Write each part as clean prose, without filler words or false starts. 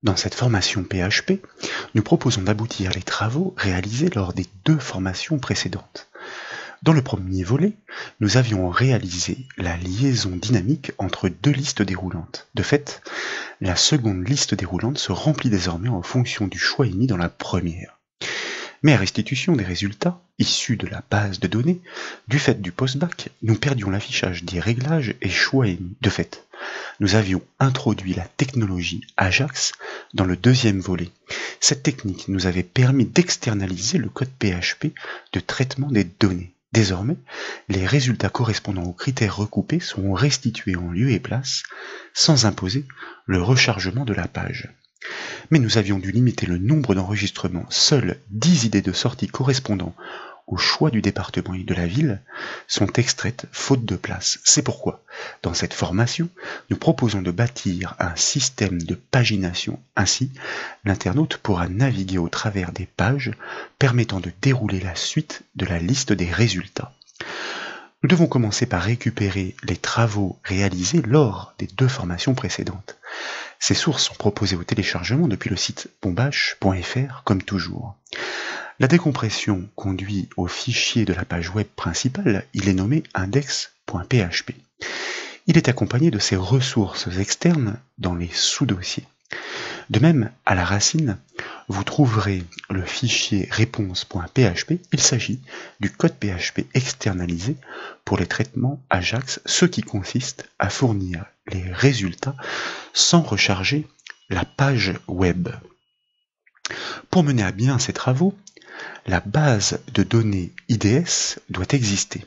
Dans cette formation PHP, nous proposons d'aboutir les travaux réalisés lors des 2 formations précédentes. Dans le premier volet, nous avions réalisé la liaison dynamique entre 2 listes déroulantes. De fait, la seconde liste déroulante se remplit désormais en fonction du choix émis dans la première. Mais à restitution des résultats, issus de la base de données, du fait du post-bac, nous perdions l'affichage des réglages et choix émis. De fait, nous avions introduit la technologie Ajax dans le deuxième volet. Cette technique nous avait permis d'externaliser le code PHP de traitement des données. Désormais, les résultats correspondant aux critères recoupés sont restitués en lieu et place, sans imposer le rechargement de la page. Mais nous avions dû limiter le nombre d'enregistrements. Seules 10 idées de sortie correspondant au choix du département et de la ville sont extraites faute de place. C'est pourquoi, dans cette formation, nous proposons de bâtir un système de pagination. Ainsi, l'internaute pourra naviguer au travers des pages permettant de dérouler la suite de la liste des résultats. Nous devons commencer par récupérer les travaux réalisés lors des 2 formations précédentes. Ces sources sont proposées au téléchargement depuis le site bombache.fr comme toujours. La décompression conduit au fichier de la page web principale, il est nommé index.php. Il est accompagné de ses ressources externes dans les sous-dossiers. De même, à la racine, vous trouverez le fichier réponse.php. Il s'agit du code PHP externalisé pour les traitements Ajax, ce qui consiste à fournir les résultats sans recharger la page web. Pour mener à bien ces travaux, la base de données IDS doit exister.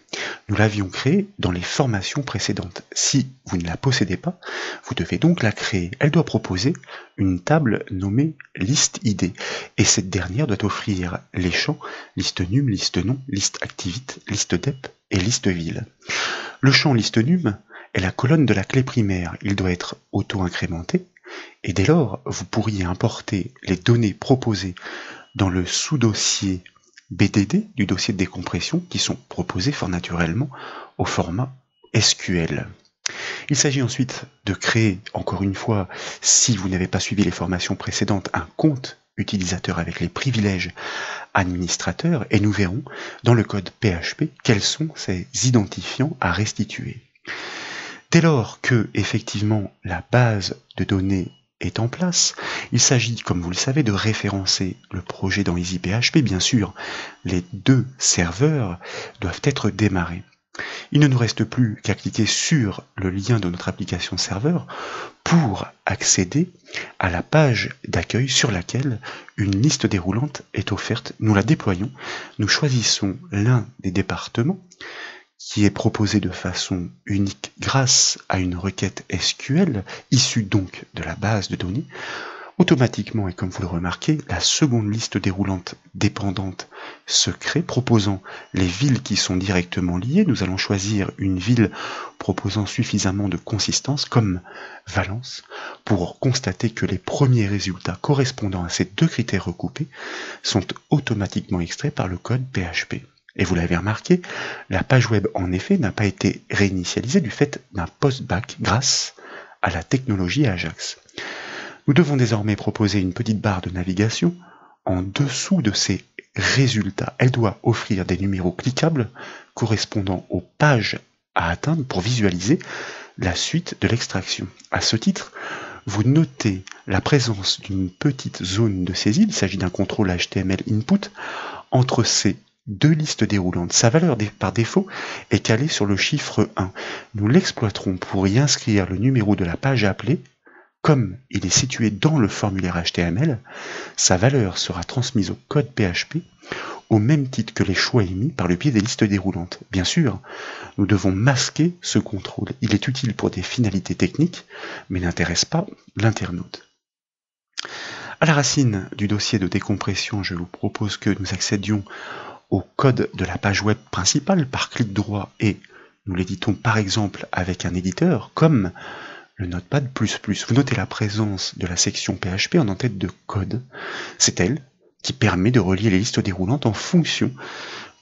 Nous l'avions créée dans les formations précédentes. Si vous ne la possédez pas, vous devez donc la créer. Elle doit proposer une table nommée liste ID et cette dernière doit offrir les champs liste num, liste nom, liste activite, liste dep et liste ville. Le champ liste num est la colonne de la clé primaire. Il doit être auto-incrémenté et dès lors, vous pourriez importer les données proposées dans le sous-dossier BDD du dossier de décompression qui sont proposés fort naturellement au format SQL. Il s'agit ensuite de créer, encore une fois, si vous n'avez pas suivi les formations précédentes, un compte utilisateur avec les privilèges administrateurs et nous verrons dans le code PHP quels sont ces identifiants à restituer. Dès lors que, effectivement, la base de données est en place, il s'agit, comme vous le savez, de référencer le projet dans EasyPHP. Bien sûr, les 2 serveurs doivent être démarrés. Il ne nous reste plus qu'à cliquer sur le lien de notre application serveur pour accéder à la page d'accueil sur laquelle une liste déroulante est offerte. Nous la déployons, nous choisissons l'un des départements qui est proposé de façon unique grâce à une requête SQL, issue donc de la base de données. Automatiquement, et comme vous le remarquez, la seconde liste déroulante dépendante se crée, proposant les villes qui sont directement liées. Nous allons choisir une ville proposant suffisamment de consistance, comme Valence, pour constater que les premiers résultats correspondant à ces 2 critères recoupés sont automatiquement extraits par le code PHP. Et vous l'avez remarqué, la page web en effet n'a pas été réinitialisée du fait d'un post-bac grâce à la technologie Ajax. Nous devons désormais proposer une petite barre de navigation en dessous de ces résultats. Elle doit offrir des numéros cliquables correspondant aux pages à atteindre pour visualiser la suite de l'extraction. À ce titre, vous notez la présence d'une petite zone de saisie, il s'agit d'un contrôle HTML input, entre ces 2 listes déroulantes. Sa valeur par défaut est calée sur le chiffre 1. Nous l'exploiterons pour y inscrire le numéro de la page appelée. Comme il est situé dans le formulaire HTML, sa valeur sera transmise au code PHP au même titre que les choix émis par le biais des listes déroulantes. Bien sûr, nous devons masquer ce contrôle. Il est utile pour des finalités techniques, mais n'intéresse pas l'internaute. À la racine du dossier de décompression, je vous propose que nous accédions au code de la page web principale par clic droit et nous l'éditons par exemple avec un éditeur comme le Notepad++. Vous notez la présence de la section PHP en en-tête de code. C'est elle qui permet de relier les listes déroulantes en fonction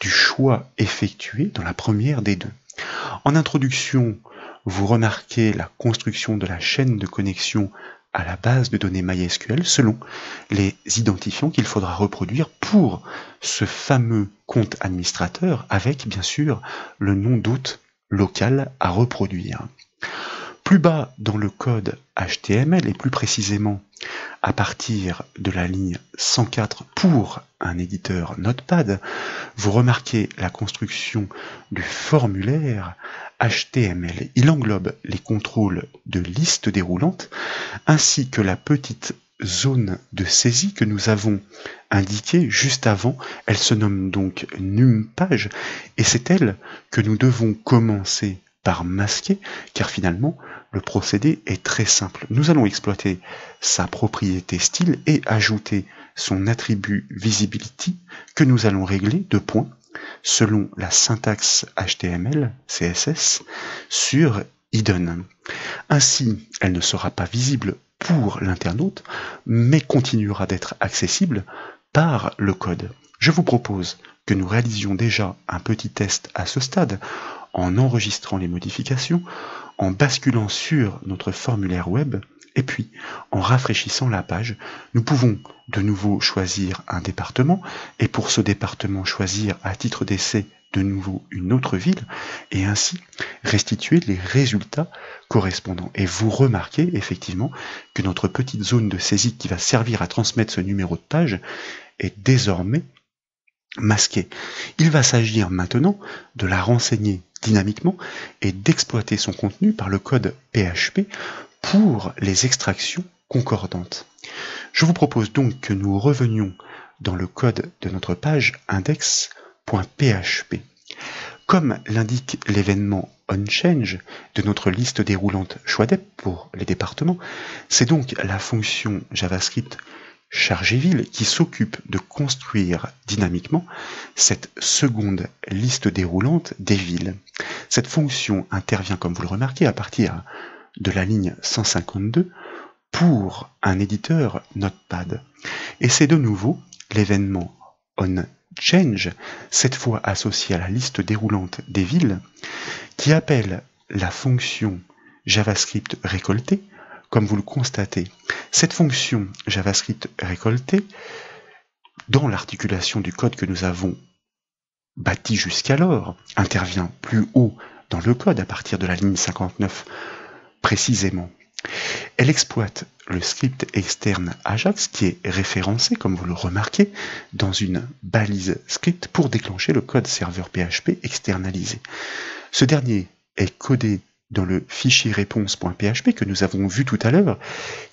du choix effectué dans la première des 2. En introduction, vous remarquez la construction de la chaîne de connexion à la base de données MySQL selon les identifiants qu'il faudra reproduire pour ce fameux compte administrateur avec bien sûr le nom d'hôte local à reproduire. Plus bas dans le code HTML et plus précisément à partir de la ligne 104 pour un éditeur Notepad, vous remarquez la construction du formulaire HTML. Il englobe les contrôles de liste déroulante ainsi que la petite zone de saisie que nous avons indiquée juste avant. Elle se nomme donc NumPage et c'est elle que nous devons commencer par masquer car finalement le procédé est très simple. Nous allons exploiter sa propriété style et ajouter son attribut visibility que nous allons régler de points selon la syntaxe HTML, CSS, sur hidden. Ainsi, elle ne sera pas visible pour l'internaute, mais continuera d'être accessible par le code. Je vous propose que nous réalisions déjà un petit test à ce stade en enregistrant les modifications, en basculant sur notre formulaire web et puis en rafraîchissant la page. Nous pouvons de nouveau choisir un département et pour ce département choisir à titre d'essai de nouveau une autre ville et ainsi restituer les résultats correspondants. Et vous remarquez effectivement que notre petite zone de saisie qui va servir à transmettre ce numéro de page est désormais masquée. Il va s'agir maintenant de la renseigner dynamiquement et d'exploiter son contenu par le code PHP pour les extractions concordantes. Je vous propose donc que nous revenions dans le code de notre page index.php. Comme l'indique l'événement onChange de notre liste déroulante choix-dep pour les départements, c'est donc la fonction JavaScript chargerVille qui s'occupe de construire dynamiquement cette seconde liste déroulante des villes. Cette fonction intervient, comme vous le remarquez, à partir de la ligne 152 pour un éditeur Notepad. Et c'est de nouveau l'événement onChange, cette fois associé à la liste déroulante des villes, qui appelle la fonction JavaScript récolté. Comme vous le constatez, cette fonction JavaScript récolté, dans l'articulation du code que nous avons bâti jusqu'alors, intervient plus haut dans le code à partir de la ligne 59 précisément. Elle exploite le script externe Ajax qui est référencé, comme vous le remarquez, dans une balise script pour déclencher le code serveur PHP externalisé. Ce dernier est codé dans le fichier réponse.php que nous avons vu tout à l'heure.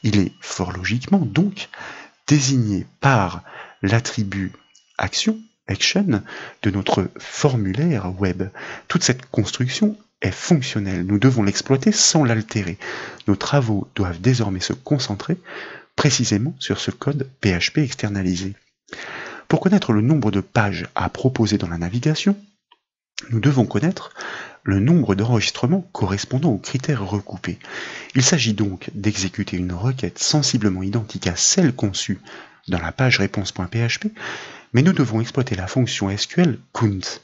Il est fort logiquement donc désigné par l'attribut action de notre formulaire web. Toute cette construction est fonctionnelle. Nous devons l'exploiter sans l'altérer. Nos travaux doivent désormais se concentrer précisément sur ce code PHP externalisé. Pour connaître le nombre de pages à proposer dans la navigation, nous devons connaître le nombre d'enregistrements correspondant aux critères recoupés. Il s'agit donc d'exécuter une requête sensiblement identique à celle conçue dans la page réponse.php, mais nous devons exploiter la fonction SQL count,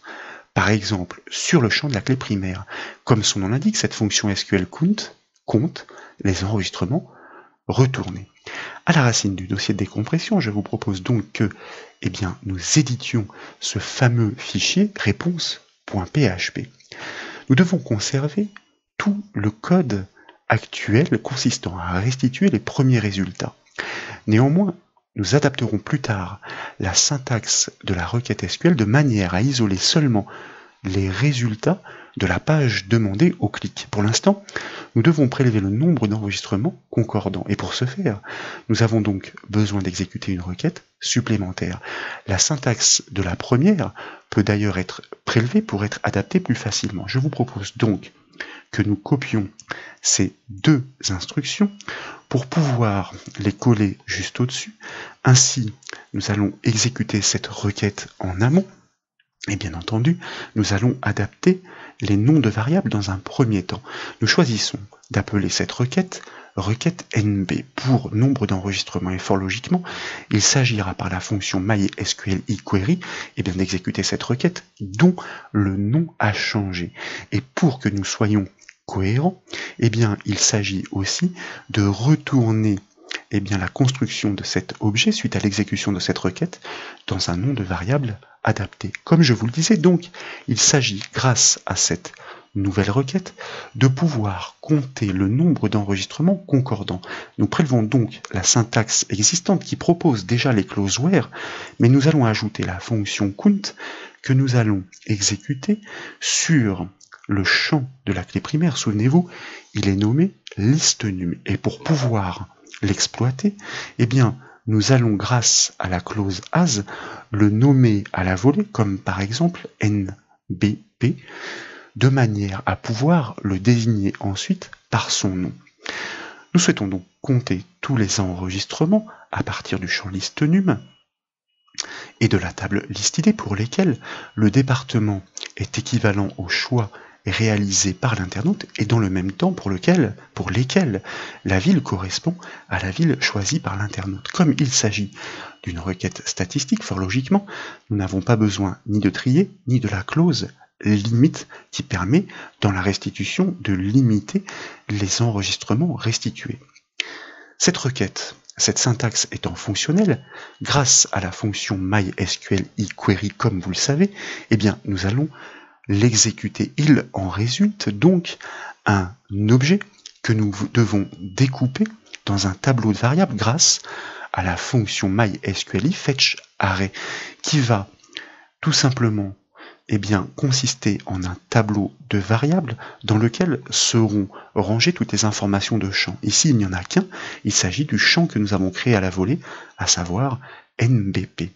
par exemple sur le champ de la clé primaire. Comme son nom l'indique, cette fonction SQL count compte les enregistrements retournés. À la racine du dossier de décompression, je vous propose donc que nous éditions ce fameux fichier réponse.php. Nous devons conserver tout le code actuel consistant à restituer les premiers résultats. Néanmoins, nous adapterons plus tard la syntaxe de la requête SQL de manière à isoler seulement les résultats de la page demandée au clic. Pour l'instant, nous devons prélever le nombre d'enregistrements concordants. Et pour ce faire, nous avons donc besoin d'exécuter une requête supplémentaire. La syntaxe de la première peut d'ailleurs être prélevée pour être adaptée plus facilement. Je vous propose donc que nous copions ces deux instructions pour pouvoir les coller juste au-dessus. Ainsi, nous allons exécuter cette requête en amont. Et bien entendu, nous allons adapter les noms de variables dans un premier temps. Nous choisissons d'appeler cette requête NB pour nombre d'enregistrements et fort logiquement, il s'agira par la fonction MySQLiQuery d'exécuter cette requête dont le nom a changé. Et pour que nous soyons cohérents, il s'agit aussi de retourner eh bien, la construction de cet objet suite à l'exécution de cette requête dans un nom de variable adapté. Comme je vous le disais, donc, il s'agit, grâce à cette nouvelle requête, de pouvoir compter le nombre d'enregistrements concordants. Nous prélevons donc la syntaxe existante qui propose déjà les clauses where, mais nous allons ajouter la fonction count que nous allons exécuter sur le champ de la clé primaire. Souvenez-vous, il est nommé listenum. Et pour pouvoir l'exploiter, eh bien, nous allons, grâce à la clause as, le nommer à la volée, comme par exemple nbp, de manière à pouvoir le désigner ensuite par son nom. Nous souhaitons donc compter tous les enregistrements à partir du champ listenum et de la table listid pour lesquels le département est équivalent au choix réalisé par l'internaute et dans le même temps pour lesquels la ville correspond à la ville choisie par l'internaute. Comme il s'agit d'une requête statistique, fort logiquement, nous n'avons pas besoin ni de trier, ni de la clause limite qui permet, dans la restitution, de limiter les enregistrements restitués. Cette requête, cette syntaxe étant fonctionnelle, grâce à la fonction MySQL eQuery, comme vous le savez, eh bien, nous allons l'exécuter. Il en résulte donc un objet que nous devons découper dans un tableau de variables grâce à la fonction MySQL fetchArray, qui va tout simplement consister en un tableau de variables dans lequel seront rangées toutes les informations de champ. Ici, il n'y en a qu'un, il s'agit du champ que nous avons créé à la volée, à savoir NBP.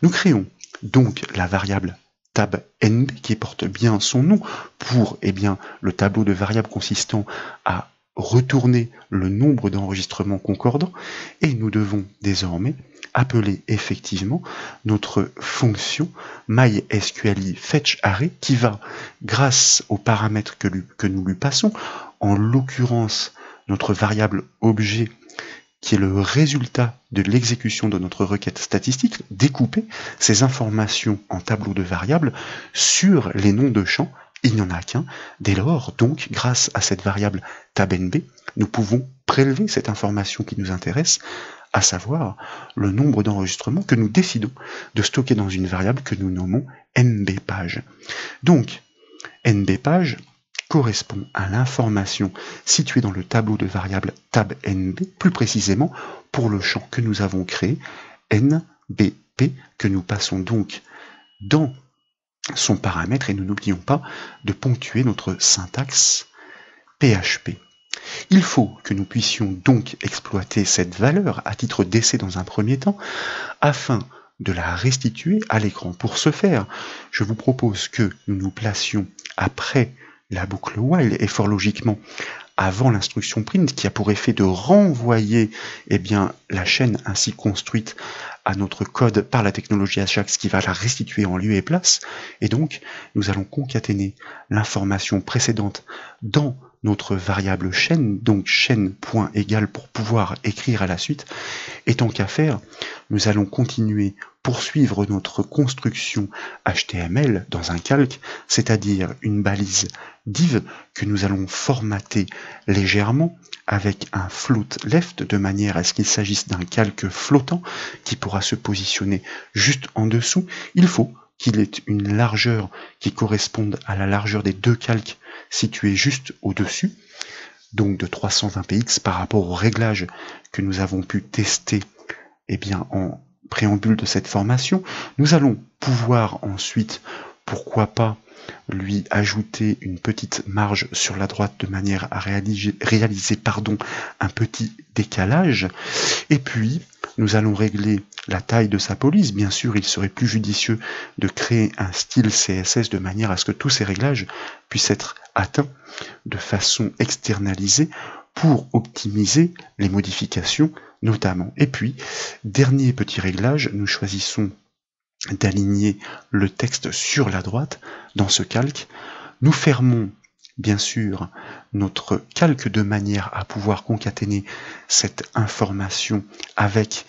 Nous créons donc la variable tab_nb qui porte bien son nom pour le tableau de variables consistant à retourner le nombre d'enregistrements concordants, et nous devons désormais appeler effectivement notre fonction MySQL fetchArray qui va, grâce aux paramètres que nous lui passons, en l'occurrence notre variable objet qui est le résultat de l'exécution de notre requête statistique, découper ces informations en tableau de variables sur les noms de champs. Il n'y en a qu'un. Dès lors, donc, grâce à cette variable tab_nb, nous pouvons prélever cette information qui nous intéresse, à savoir le nombre d'enregistrements que nous décidons de stocker dans une variable que nous nommons nbpage. Donc, nbpage correspond à l'information située dans le tableau de variables tab_nb, plus précisément pour le champ que nous avons créé, nbp, que nous passons donc dans son paramètre, et nous n'oublions pas de ponctuer notre syntaxe PHP. Il faut que nous puissions donc exploiter cette valeur à titre d'essai dans un premier temps, afin de la restituer à l'écran. Pour ce faire, je vous propose que nous nous placions après la boucle while, et fort logiquement avant l'instruction print, qui a pour effet de renvoyer la chaîne ainsi construite à notre code par la technologie Ajax qui va la restituer en lieu et place. Et donc, nous allons concaténer l'information précédente dans notre variable chaîne, donc chaîne.égal pour pouvoir écrire à la suite. Et tant qu'à faire, nous allons poursuivre notre construction HTML dans un calque, c'est-à-dire une balise div que nous allons formater légèrement avec un float left de manière à ce qu'il s'agisse d'un calque flottant qui pourra se positionner juste en dessous. Il faut qu'il ait une largeur qui corresponde à la largeur des deux calques situés juste au-dessus, donc de 320 px par rapport au réglage que nous avons pu tester en préambule de cette formation. Nous allons pouvoir ensuite, pourquoi pas, lui ajouter une petite marge sur la droite de manière à réaliser un petit décalage. Et puis, nous allons régler la taille de sa police. Bien sûr, il serait plus judicieux de créer un style CSS de manière à ce que tous ces réglages puissent être atteints de façon externalisée pour optimiser les modifications notamment. Et puis, dernier petit réglage, nous choisissons d'aligner le texte sur la droite dans ce calque. Nous fermons bien sûr notre calque de manière à pouvoir concaténer cette information avec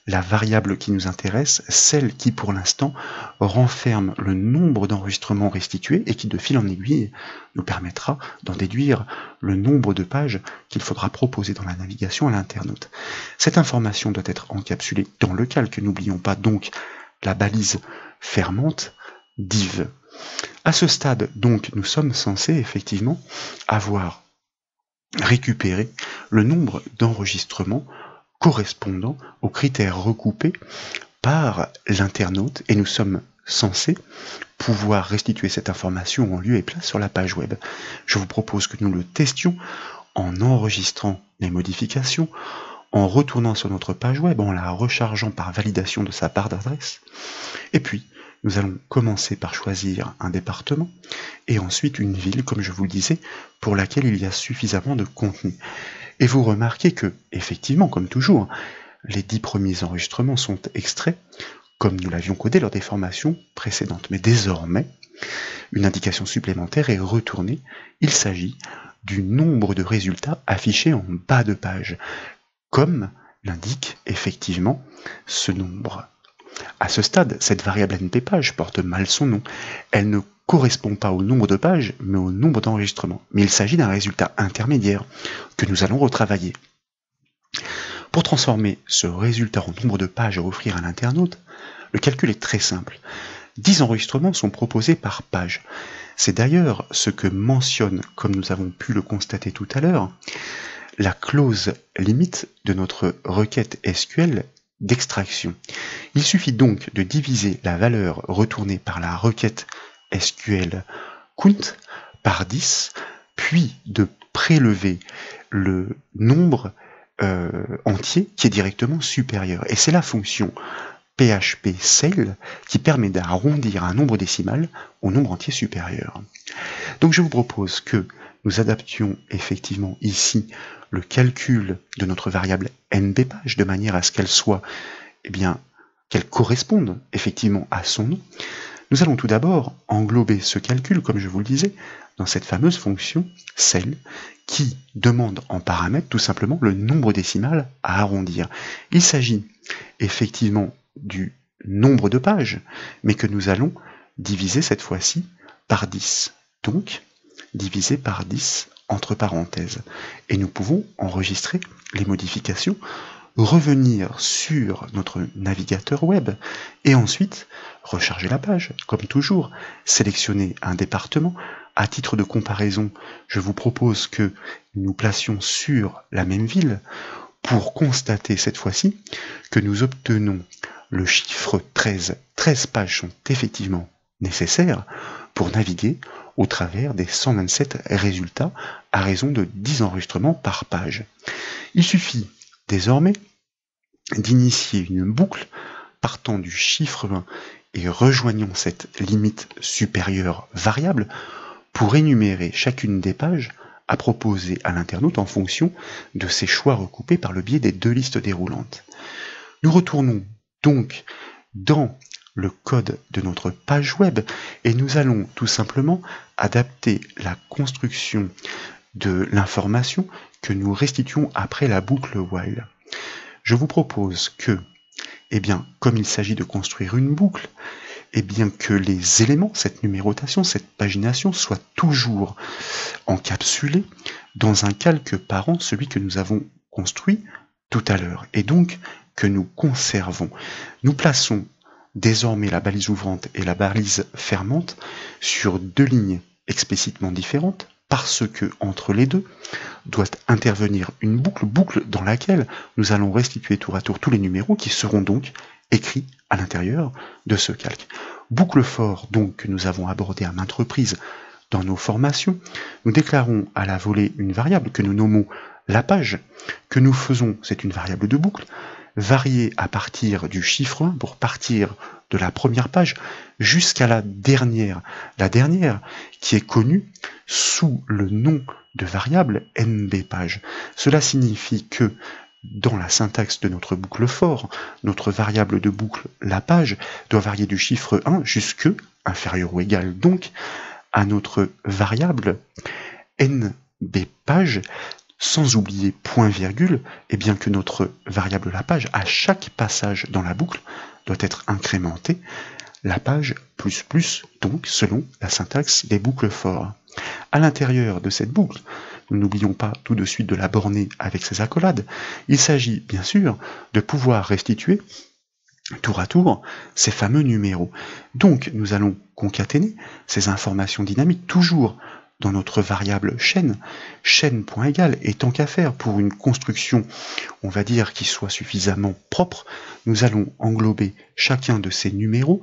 la variable qui nous intéresse, celle qui pour l'instant renferme le nombre d'enregistrements restitués et qui de fil en aiguille nous permettra d'en déduire le nombre de pages qu'il faudra proposer dans la navigation à l'internaute. Cette information doit être encapsulée dans le calque, n'oublions pas donc la balise fermante div. À ce stade, donc, nous sommes censés effectivement avoir récupéré le nombre d'enregistrements correspondant aux critères recoupés par l'internaute et nous sommes censés pouvoir restituer cette information en lieu et place sur la page web. Je vous propose que nous le testions en enregistrant les modifications, en retournant sur notre page web, en la rechargeant par validation de sa barre d'adresse, et puis nous allons commencer par choisir un département et ensuite une ville, comme je vous le disais, pour laquelle il y a suffisamment de contenu. Et vous remarquez que, effectivement, comme toujours, les 10 premiers enregistrements sont extraits, comme nous l'avions codé lors des formations précédentes. Mais désormais, une indication supplémentaire est retournée. Il s'agit du nombre de résultats affichés en bas de page, comme l'indique effectivement ce nombre. À ce stade, cette variable nppage porte mal son nom. Elle ne correspond pas au nombre de pages, mais au nombre d'enregistrements. Mais il s'agit d'un résultat intermédiaire que nous allons retravailler. Pour transformer ce résultat en nombre de pages à offrir à l'internaute, le calcul est très simple. 10 enregistrements sont proposés par page. C'est d'ailleurs ce que mentionne, comme nous avons pu le constater tout à l'heure, la clause limite de notre requête SQL d'extraction. Il suffit donc de diviser la valeur retournée par la requête SQL count par 10, puis de prélever le nombre entier qui est directement supérieur. Et c'est la fonction PHP Sale qui permet d'arrondir un nombre décimal au nombre entier supérieur. Donc je vous propose que nous adaptions effectivement ici le calcul de notre variable nppage de manière à ce qu'elle soit, qu'elle corresponde effectivement à son nom. Nous allons tout d'abord englober ce calcul, comme je vous le disais, dans cette fameuse fonction cell qui demande en paramètre tout simplement le nombre décimal à arrondir. Il s'agit effectivement du nombre de pages, mais que nous allons diviser cette fois-ci par 10. Donc, divisé par 10 entre parenthèses. Et nous pouvons enregistrer les modifications, revenir sur notre navigateur web et ensuite recharger la page, comme toujours, sélectionner un département. À titre de comparaison, je vous propose que nous placions sur la même ville pour constater cette fois-ci que nous obtenons le chiffre 13. 13 pages sont effectivement nécessaires pour naviguer au travers des 127 résultats à raison de 10 enregistrements par page. Il suffit désormais d'initier une boucle partant du chiffre 1 et rejoignant cette limite supérieure variable pour énumérer chacune des pages à proposer à l'internaute en fonction de ses choix recoupés par le biais des 2 listes déroulantes. Nous retournons donc dans le code de notre page web et nous allons tout simplement adapter la construction de l'information que nous restituons après la boucle while. Je vous propose que, comme il s'agit de construire une boucle, que les éléments, cette numérotation, cette pagination soient toujours encapsulés dans un calque parent, celui que nous avons construit tout à l'heure, et donc que nous conservons. Nous plaçons désormais la balise ouvrante et la balise fermante sur 2 lignes explicitement différentes, parce que entre les deux doit intervenir une boucle dans laquelle nous allons restituer tour à tour tous les numéros qui seront donc écrits à l'intérieur de ce calque. Boucle for donc que nous avons abordé à maintes reprises dans nos formations. Nous déclarons à la volée une variable que nous nommons la page, que nous faisons, c'est une variable de boucle, variée à partir du chiffre 1 pour partir de la première page jusqu'à la dernière qui est connue sous le nom de variable nbpage. Cela signifie que dans la syntaxe de notre boucle for, notre variable de boucle, la page, doit varier du chiffre 1 jusque, inférieur ou égal donc, à notre variable nbpage, sans oublier point virgule, et bien que notre variable la page, à chaque passage dans la boucle, doit être incrémentée, la page plus plus, donc selon la syntaxe des boucles for. À l'intérieur de cette boucle, nous n'oublions pas tout de suite de la borner avec ses accolades, il s'agit bien sûr de pouvoir restituer tour à tour ces fameux numéros. Donc nous allons concaténer ces informations dynamiques toujours dans notre variable chaîne, chaîne.égal, et tant qu'à faire pour une construction, on va dire, qui soit suffisamment propre, nous allons englober chacun de ces numéros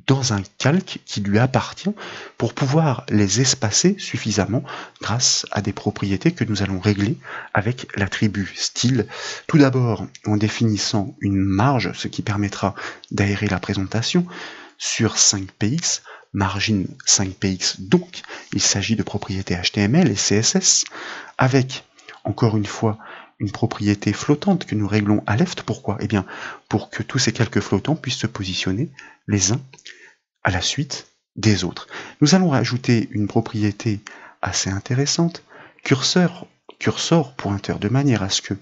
dans un calque qui lui appartient pour pouvoir les espacer suffisamment grâce à des propriétés que nous allons régler avec l'attribut style. Tout d'abord en définissant une marge, ce qui permettra d'aérer la présentation sur 5px, margin 5px, donc il s'agit de propriétés HTML et CSS, avec, encore une fois, une propriété flottante que nous réglons à left. Pourquoi? Eh bien, pour que tous ces calques flottants puissent se positionner les uns à la suite des autres. Nous allons rajouter une propriété assez intéressante, cursor pointeur, de manière à ce que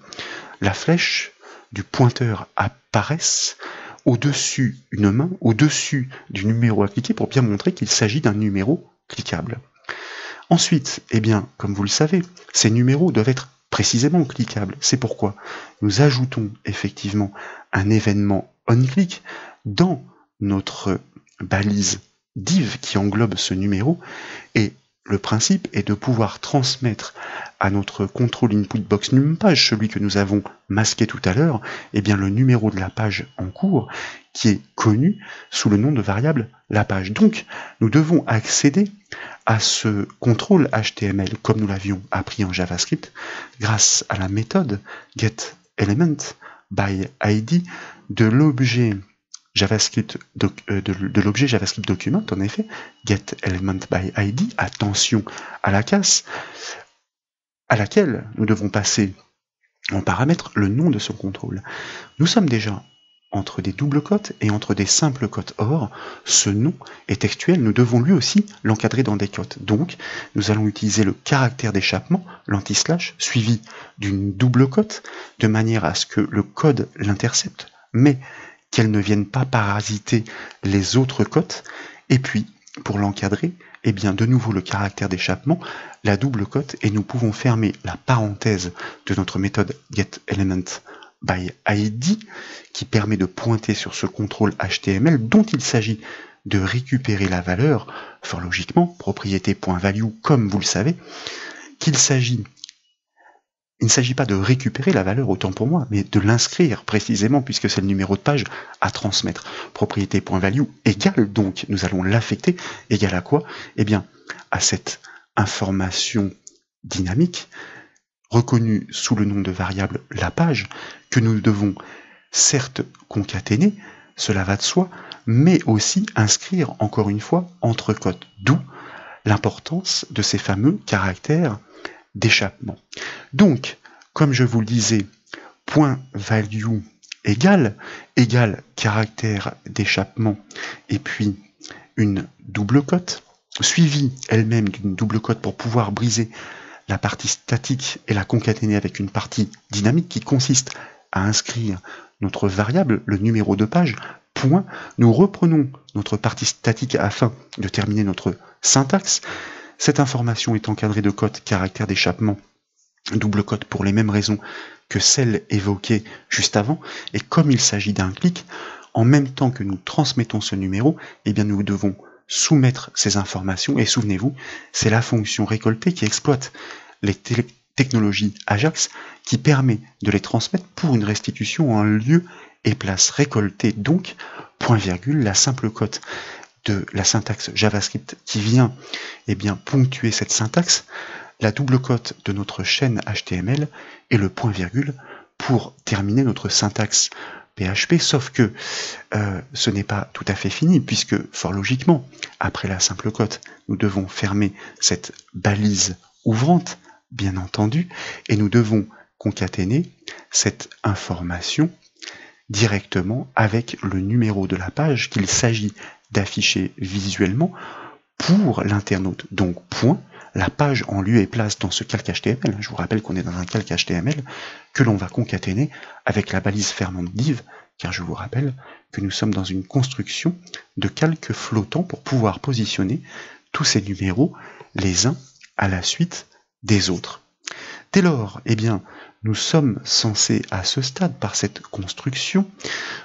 la flèche du pointeur apparaisse au-dessus une main, au-dessus du numéro à cliquer pour bien montrer qu'il s'agit d'un numéro cliquable. Ensuite, eh bien, comme vous le savez, ces numéros doivent être précisément cliquables. C'est pourquoi nous ajoutons effectivement un événement onClick dans notre balise div qui englobe ce numéro, et le principe est de pouvoir transmettre à notre control input box numpage, celui que nous avons masqué tout à l'heure, eh bien le numéro de la page en cours qui est connu sous le nom de variable la page. Donc nous devons accéder à ce contrôle HTML comme nous l'avions appris en JavaScript grâce à la méthode getElementById de l'objet JavaScript document, en effet, getElementById, attention à la casse, à laquelle nous devons passer en paramètre le nom de son contrôle. Nous sommes déjà entre des doubles cotes et entre des simples cotes. Or, ce nom est textuel, nous devons lui aussi l'encadrer dans des cotes. Donc, nous allons utiliser le caractère d'échappement, l'anti-slash, suivi d'une double cote, de manière à ce que le code l'intercepte, mais qu'elle ne vienne pas parasiter les autres cotes, et puis, pour l'encadrer, eh bien, de nouveau le caractère d'échappement, la double cote, et nous pouvons fermer la parenthèse de notre méthode getElementById, qui permet de pointer sur ce contrôle HTML dont il s'agit de récupérer la valeur, fort logiquement, propriété.value, comme vous le savez, il ne s'agit pas de récupérer la valeur, autant pour moi, mais de l'inscrire précisément, puisque c'est le numéro de page à transmettre. Propriété.value égale, donc, nous allons l'affecter, égale à quoi? Eh bien, à cette information dynamique, reconnue sous le nom de variable la page, que nous devons certes concaténer, cela va de soi, mais aussi inscrire, encore une fois, entre cotes, d'où l'importance de ces fameux caractères d'échappement. Donc, comme je vous le disais, point value égale caractère d'échappement et puis une double cote, suivie elle-même d'une double cote pour pouvoir briser la partie statique et la concaténer avec une partie dynamique qui consiste à inscrire notre variable, le numéro de page, point. Nous reprenons notre partie statique afin de terminer notre syntaxe. Cette information est encadrée de cotes caractère d'échappement, double cote pour les mêmes raisons que celles évoquées juste avant, et comme il s'agit d'un clic, en même temps que nous transmettons ce numéro, eh bien nous devons soumettre ces informations, et souvenez-vous, c'est la fonction récoltée qui exploite les technologies Ajax qui permet de les transmettre pour une restitution en lieu et place récoltée, donc, point virgule, la simple cote de la syntaxe JavaScript qui vient ponctuer cette syntaxe, la double cote de notre chaîne HTML et le point virgule pour terminer notre syntaxe PHP, sauf que ce n'est pas tout à fait fini, puisque fort logiquement, après la simple cote, nous devons fermer cette balise ouvrante, bien entendu, et nous devons concaténer cette information directement avec le numéro de la page qu'il s'agit d'afficher visuellement pour l'internaute. Donc point, la page en lieu et place dans ce calque HTML. Je vous rappelle qu'on est dans un calque HTML que l'on va concaténer avec la balise fermante div, car je vous rappelle que nous sommes dans une construction de calque flottant pour pouvoir positionner tous ces numéros les uns à la suite des autres. Dès lors, eh bien, nous sommes censés à ce stade, par cette construction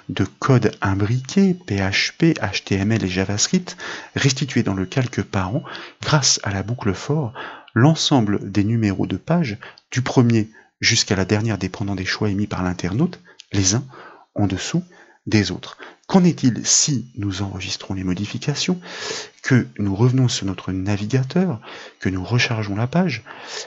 de code imbriqué, PHP, HTML et JavaScript, restituer dans le calque parent, grâce à la boucle for, l'ensemble des numéros de page, du premier jusqu'à la dernière dépendant des choix émis par l'internaute, les uns en dessous des autres. Qu'en est-il si nous enregistrons les modifications, que nous revenons sur notre navigateur, que nous rechargeons la page?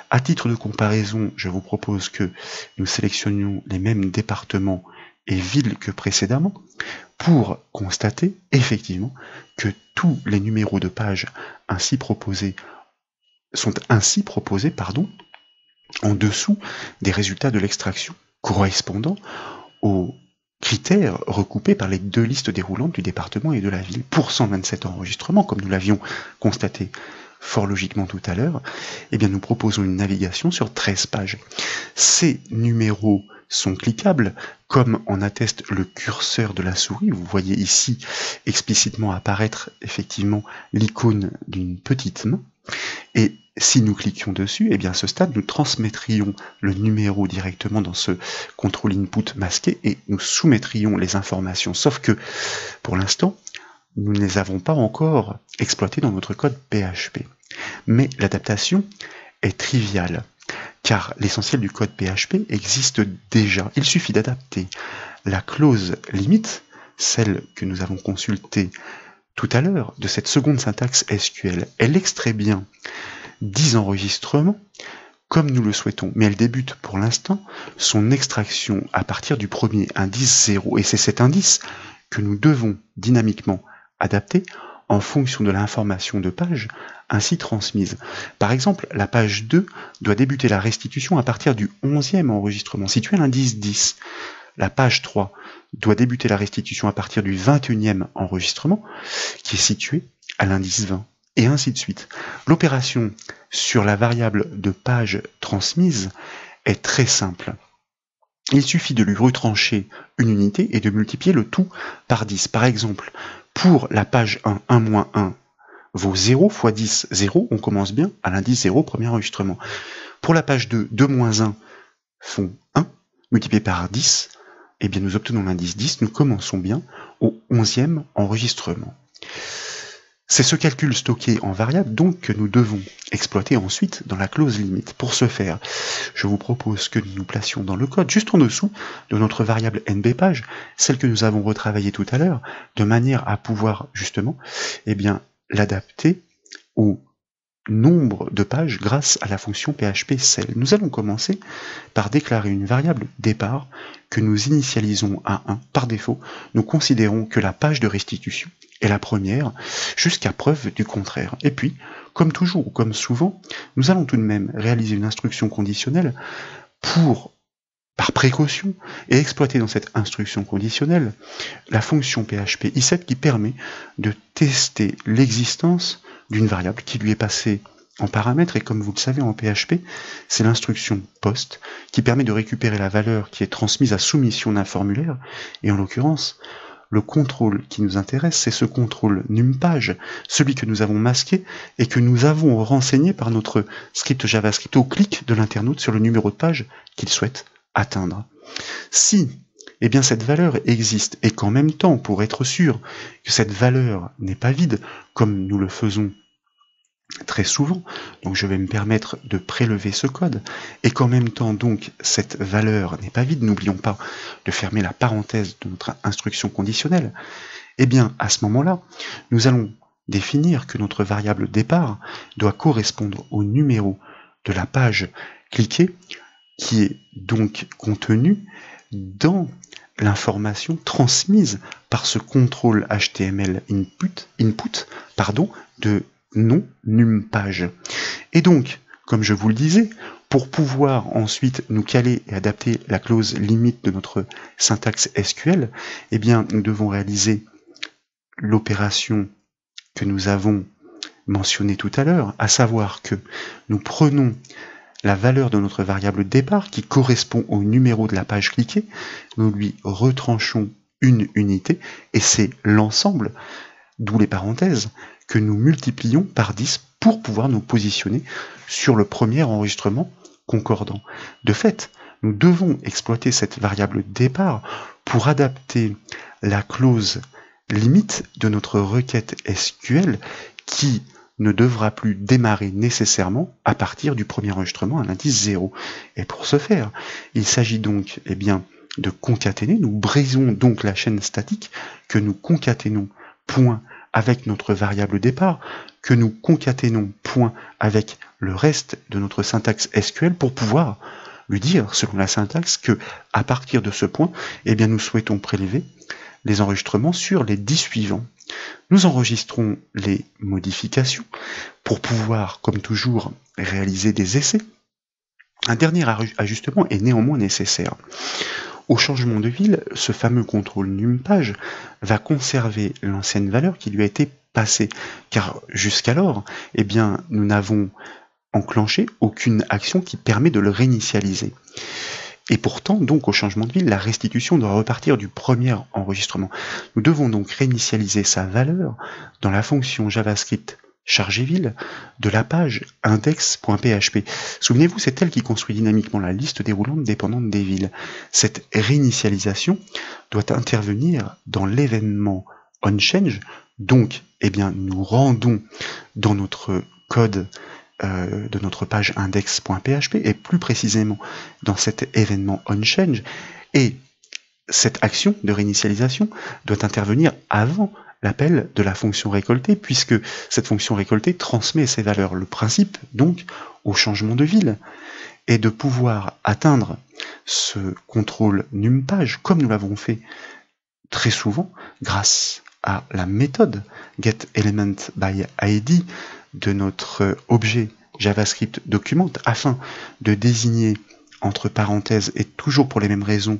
À titre de comparaison, je vous propose que nous sélectionnions les mêmes départements et villes que précédemment pour constater effectivement que tous les numéros de page ainsi proposés sont ainsi proposés en dessous des résultats de l'extraction correspondant aux critères recoupés par les deux listes déroulantes du département et de la ville. Pour 127 enregistrements, comme nous l'avions constaté fort logiquement tout à l'heure, eh bien nous proposons une navigation sur 13 pages. Ces numéros sont cliquables, comme en atteste le curseur de la souris. Vous voyez ici explicitement apparaître effectivement l'icône d'une petite main. Et si nous cliquions dessus, eh bien à ce stade, nous transmettrions le numéro directement dans ce contrôle input masqué et nous soumettrions les informations. Sauf que, pour l'instant, nous ne les avons pas encore exploitées dans notre code PHP. Mais l'adaptation est triviale, car l'essentiel du code PHP existe déjà. Il suffit d'adapter la clause limite, celle que nous avons consultée tout à l'heure, de cette seconde syntaxe SQL. Elle extrait bien 10 enregistrements comme nous le souhaitons, mais elle débute pour l'instant son extraction à partir du premier indice 0, et c'est cet indice que nous devons dynamiquement adapter en fonction de l'information de page ainsi transmise. Par exemple, la page 2 doit débuter la restitution à partir du 11e enregistrement, situé à l'indice 10. La page 3 doit débuter la restitution à partir du 21e enregistrement, qui est situé à l'indice 20, et ainsi de suite. L'opération sur la variable de page transmise est très simple. Il suffit de lui retrancher une unité et de multiplier le tout par 10. Par exemple, pour la page 1, 1-1 vaut 0 fois 10, 0, on commence bien à l'indice 0, premier enregistrement. Pour la page 2, 2-1 font 1, multiplié par 10, eh bien nous obtenons l'indice 10, nous commençons bien au 11e enregistrement. C'est ce calcul stocké en variable donc que nous devons exploiter ensuite dans la clause limite. Pour ce faire, je vous propose que nous nous placions dans le code juste en dessous de notre variable nbpage, celle que nous avons retravaillée tout à l'heure, de manière à pouvoir justement l'adapter au nombre de pages grâce à la fonction php-cell. Nous allons commencer par déclarer une variable départ que nous initialisons à 1 par défaut. Nous considérons que la page de restitution est la première jusqu'à preuve du contraire. Et puis, comme toujours ou comme souvent, nous allons tout de même réaliser une instruction conditionnelle par précaution, et exploiter dans cette instruction conditionnelle la fonction PHP i7 qui permet de tester l'existence d'une variable qui lui est passée en paramètre, et comme vous le savez en PHP, c'est l'instruction post qui permet de récupérer la valeur qui est transmise à soumission d'un formulaire, et en l'occurrence, le contrôle qui nous intéresse, c'est ce contrôle numpage, celui que nous avons masqué et que nous avons renseigné par notre script JavaScript au clic de l'internaute sur le numéro de page qu'il souhaite atteindre. Si cette valeur existe, et qu'en même temps, pour être sûr que cette valeur n'est pas vide, comme nous le faisons très souvent, donc je vais me permettre de prélever ce code, et qu'en même temps donc cette valeur n'est pas vide, n'oublions pas de fermer la parenthèse de notre instruction conditionnelle, à ce moment-là, nous allons définir que notre variable départ doit correspondre au numéro de la page cliquée, qui est donc contenu dans l'information transmise par ce contrôle HTML input de non numpage. Et donc, comme je vous le disais, pour pouvoir ensuite nous caler et adapter la clause limite de notre syntaxe SQL, nous devons réaliser l'opération que nous avons mentionné tout à l'heure, à savoir que nous prenons la valeur de notre variable départ qui correspond au numéro de la page cliquée, nous lui retranchons une unité, et c'est l'ensemble, d'où les parenthèses, que nous multiplions par 10 pour pouvoir nous positionner sur le premier enregistrement concordant. De fait, nous devons exploiter cette variable départ pour adapter la clause limite de notre requête SQL qui ne devra plus démarrer nécessairement à partir du premier enregistrement à l'indice 0. Et pour ce faire, il s'agit donc de concaténer, nous brisons donc la chaîne statique que nous concaténons point avec notre variable départ, que nous concaténons point avec le reste de notre syntaxe SQL pour pouvoir lui dire, selon la syntaxe, que à partir de ce point, nous souhaitons prélever les enregistrements sur les 10 suivants. Nous enregistrons les modifications pour pouvoir, comme toujours, réaliser des essais. Un dernier ajustement est néanmoins nécessaire. Au changement de ville, ce fameux contrôle numpage va conserver l'ancienne valeur qui lui a été passée, car jusqu'alors, nous n'avons enclenché aucune action qui permet de le réinitialiser. Et pourtant, donc, au changement de ville, la restitution doit repartir du premier enregistrement. Nous devons donc réinitialiser sa valeur dans la fonction JavaScript chargée ville de la page index.php. Souvenez-vous, c'est elle qui construit dynamiquement la liste déroulante dépendante des villes. Cette réinitialisation doit intervenir dans l'événement onChange. Donc, nous rendons dans notre code de notre page index.php et plus précisément dans cet événement onChange, et cette action de réinitialisation doit intervenir avant l'appel de la fonction récoltée, puisque cette fonction récoltée transmet ses valeurs. Le principe, donc, au changement de ville, est de pouvoir atteindre ce contrôle numpage, comme nous l'avons fait très souvent, grâce à la méthode getElementById de notre objet JavaScript document, afin de désigner entre parenthèses, et toujours pour les mêmes raisons,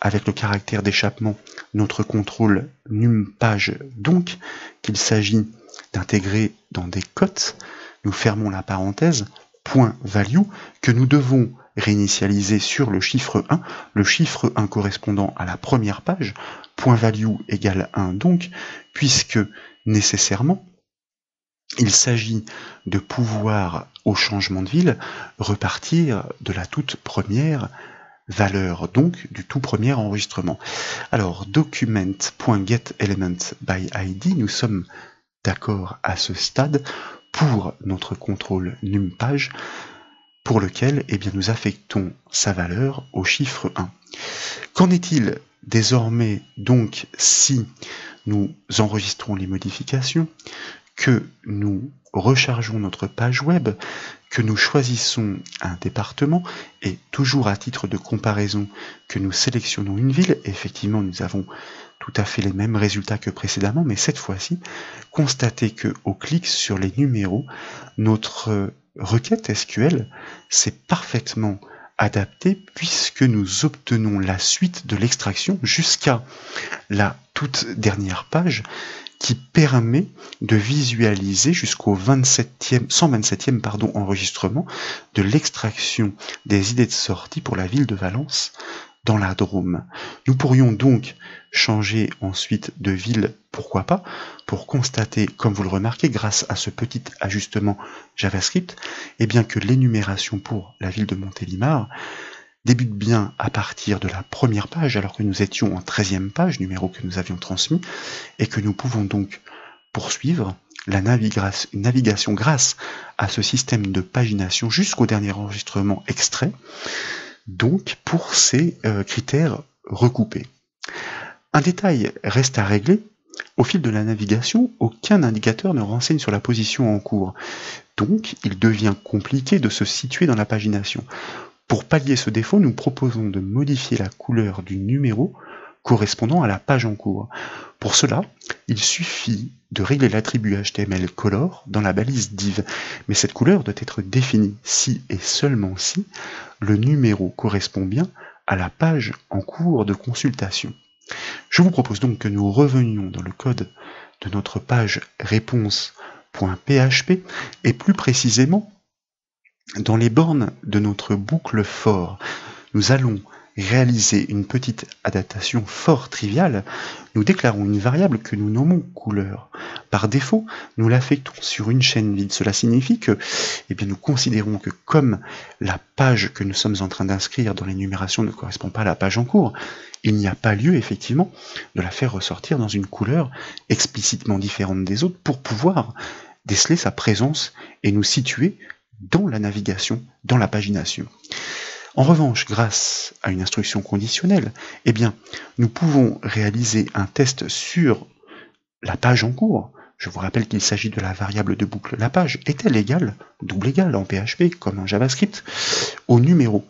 avec le caractère d'échappement, notre contrôle numpage, donc qu'il s'agit d'intégrer dans des cotes. Nous fermons la parenthèse, point value, que nous devons réinitialiser sur le chiffre 1, le chiffre 1 correspondant à la première page, point value égale 1 donc, puisque nécessairement, il s'agit de pouvoir, au changement de ville, repartir de la toute première valeur, donc du tout premier enregistrement. Alors, document.getElementById, nous sommes d'accord à ce stade pour notre contrôle numpage, pour lequel nous affectons sa valeur au chiffre 1. Qu'en est-il désormais donc si nous enregistrons les modifications, que nous rechargeons notre page web, que nous choisissons un département, et toujours à titre de comparaison, que nous sélectionnons une ville? Effectivement, nous avons tout à fait les mêmes résultats que précédemment, mais cette fois-ci, constatez que au clic sur les numéros, notre requête SQL s'est parfaitement adaptée, puisque nous obtenons la suite de l'extraction jusqu'à la toute dernière page, qui permet de visualiser jusqu'au 127e enregistrement de l'extraction des idées de sortie pour la ville de Valence dans la Drôme. Nous pourrions donc changer ensuite de ville, pourquoi pas, pour constater, comme vous le remarquez, grâce à ce petit ajustement JavaScript, que l'énumération pour la ville de Montélimar débute bien à partir de la première page, alors que nous étions en 13e page, numéro que nous avions transmis, et que nous pouvons donc poursuivre la navigation grâce à ce système de pagination jusqu'au dernier enregistrement extrait, donc pour ces critères recoupés. Un détail reste à régler. Au fil de la navigation, aucun indicateur ne renseigne sur la position en cours, donc il devient compliqué de se situer dans la pagination. Pour pallier ce défaut, nous proposons de modifier la couleur du numéro correspondant à la page en cours. Pour cela, il suffit de régler l'attribut HTML color dans la balise div, mais cette couleur doit être définie si et seulement si le numéro correspond bien à la page en cours de consultation. Je vous propose donc que nous revenions dans le code de notre page réponse .php et plus précisément dans les bornes de notre boucle for. Nous allons réaliser une petite adaptation fort triviale. Nous déclarons une variable que nous nommons couleur. Par défaut, nous l'affectons sur une chaîne vide. Cela signifie que nous considérons que comme la page que nous sommes en train d'inscrire dans l'énumération ne correspond pas à la page en cours, il n'y a pas lieu effectivement de la faire ressortir dans une couleur explicitement différente des autres pour pouvoir déceler sa présence et nous situer dans la navigation, dans la pagination. En revanche, grâce à une instruction conditionnelle, nous pouvons réaliser un test sur la page en cours. Je vous rappelle qu'il s'agit de la variable de boucle. La page est-elle égale, double égale en PHP comme en JavaScript, au numéro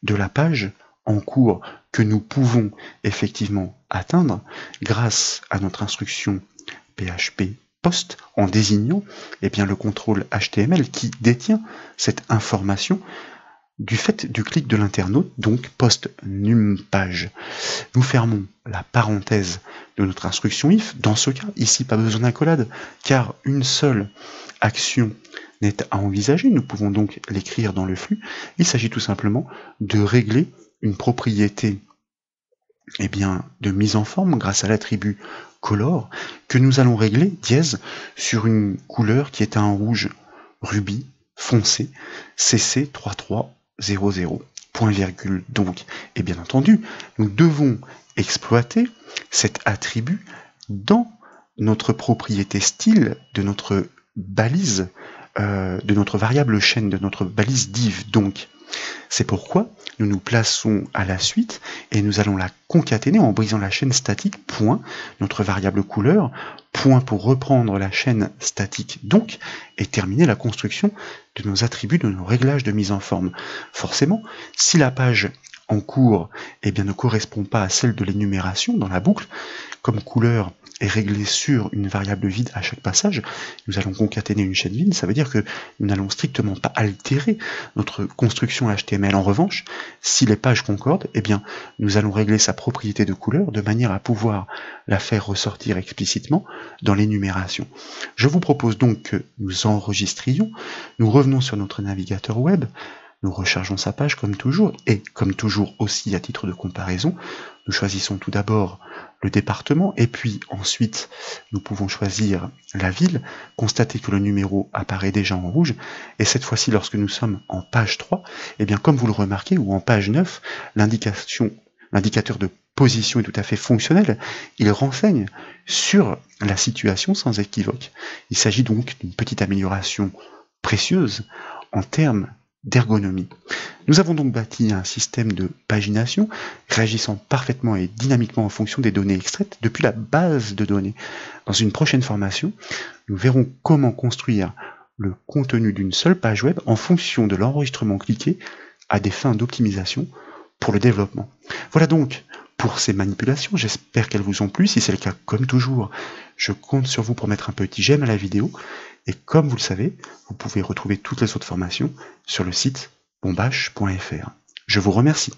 de la page en cours que nous pouvons effectivement atteindre grâce à notre instruction PHP post en désignant le contrôle HTML qui détient cette information du fait du clic de l'internaute, donc post num page. Nous fermons la parenthèse de notre instruction if. Dans ce cas, ici, pas besoin d'accolade, car une seule action n'est à envisager. Nous pouvons donc l'écrire dans le flux. Il s'agit tout simplement de régler une propriété de mise en forme grâce à l'attribut color que nous allons régler dièse sur une couleur qui est un rouge rubis foncé CC3300. Point virgule donc. Et bien entendu, nous devons exploiter cet attribut dans notre propriété style de notre balise, de notre variable chaîne, de notre balise div. Donc, c'est pourquoi nous nous plaçons à la suite et nous allons la concaténer en brisant la chaîne statique, point, notre variable couleur, point pour reprendre la chaîne statique donc, et terminer la construction de nos attributs, de nos réglages de mise en forme. Forcément, si la page en cours ne correspond pas à celle de l'énumération dans la boucle, comme couleur est réglée sur une variable vide à chaque passage, nous allons concaténer une chaîne vide, ça veut dire que nous n'allons strictement pas altérer notre construction HTML. En revanche, si les pages concordent, nous allons régler sa propriété de couleur de manière à pouvoir la faire ressortir explicitement dans l'énumération. Je vous propose donc que nous enregistrions, nous revenons sur notre navigateur web, nous rechargeons sa page comme toujours, et comme toujours aussi à titre de comparaison, nous choisissons tout d'abord le département, et puis ensuite nous pouvons choisir la ville, constater que le numéro apparaît déjà en rouge, et cette fois-ci lorsque nous sommes en page 3, comme vous le remarquez, ou en page 9, l'indicateur de position est tout à fait fonctionnel, il renseigne sur la situation sans équivoque. Il s'agit donc d'une petite amélioration précieuse en termes d'ergonomie. Nous avons donc bâti un système de pagination réagissant parfaitement et dynamiquement en fonction des données extraites depuis la base de données. Dans une prochaine formation, nous verrons comment construire le contenu d'une seule page web en fonction de l'enregistrement cliqué à des fins d'optimisation pour le développement. Voilà donc pour ces manipulations, j'espère qu'elles vous ont plu. Si c'est le cas, comme toujours, je compte sur vous pour mettre un petit j'aime à la vidéo. Et comme vous le savez, vous pouvez retrouver toutes les autres formations sur le site bombache.fr. Je vous remercie.